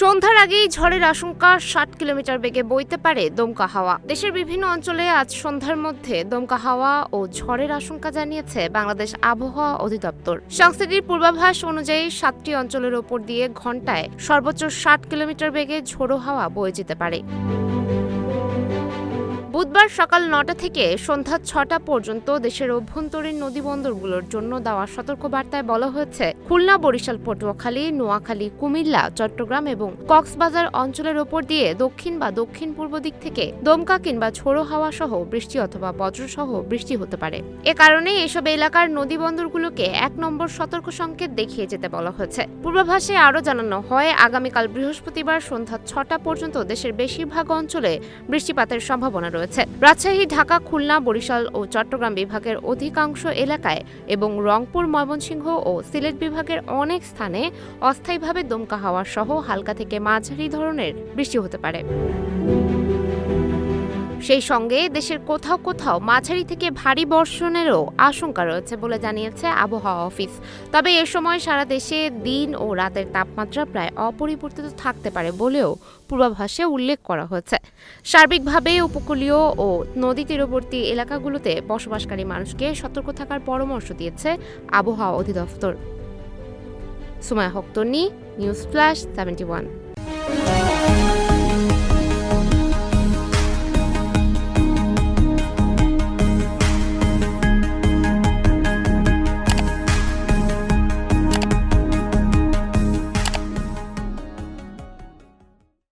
সন্ধ্যার আগেই ঝড়ের আশঙ্কা, ৬০ কিলোমিটার বেগে বইতে পারে দমকা হাওয়া। দেশের বিভিন্ন অঞ্চলে আজ সন্ধ্যার মধ্যে দমকা হাওয়া ও ঝড়ের আশঙ্কা জানিয়েছে বাংলাদেশ আবহাওয়া অধিদপ্তর। সংস্থাটির পূর্বাভাস অনুযায়ী ৭টি অঞ্চলের ওপর দিয়ে ঘণ্টায় সর্বোচ্চ ৬০ কিলোমিটার বেগে ঝোড়ো হাওয়া বয়ে যেতে পারে। বুধবার সকাল ৯টা থেকে সন্ধ্যা ৬টা পর্যন্ত দেশের অভ্যন্তরীণ নদীবন্দরগুলোর জন্য দেওয়া সতর্কবার্তায় বলা হয়েছে, খুলনা, বরিশাল, পটুয়াখালী, নোয়াখালী, কুমিল্লা, চট্টগ্রাম এবং কক্সবাজার অঞ্চলের ওপর দিয়ে দক্ষিণ বা দক্ষিণ পূর্ব দিক থেকে দমকা কিংবা ঝোড়ো হাওয়া সহ বৃষ্টি অথবা বজ্রসহ বৃষ্টি হতে পারে। এ কারণে এসব এলাকার নদীবন্দরগুলোকে ১ নম্বর সতর্ক সংকেত দেখিয়ে যেতে বলা হয়েছে। পূর্বাভাসে আরও জানানো হয়, আগামীকাল বৃহস্পতিবার সন্ধ্যা ৬টা পর্যন্ত দেশের বেশিরভাগ অঞ্চলে বৃষ্টিপাতের সম্ভাবনা রয়েছে। রাজশাহী, ঢাকা, খুলনা, বরিশাল ও চট্টগ্রাম বিভাগের অধিকাংশ এলাকায় এবং রংপুর, ময়মনসিংহ ও সিলেট বিভাগের অনেক স্থানে অস্থায়ীভাবে দমকা হাওয়া সহ হালকা থেকে মাঝারি ধরনের বৃষ্টি হতে পারে। সেই সঙ্গে দেশের কোথাও কোথাও মাঝারি থেকে ভারী বর্ষণেরও আশঙ্কা রয়েছে বলে জানিয়েছে আবহাওয়া অফিস। তবে এ সময় সারা দেশে দিন ও রাতের তাপমাত্রা প্রায় অপরিবর্তিত থাকতে পারে বলেও পূর্বাভাসে উল্লেখ করা হয়েছে। সার্বিকভাবে উপকূলীয় ও নদী তীরবর্তী এলাকাগুলোতে বসবাসকারী মানুষকে সতর্ক থাকার পরামর্শ দিয়েছে আবহাওয়া অধিদপ্তর। সুমায়া হক তন্নি, নিউজ ফ্ল্যাশ 71।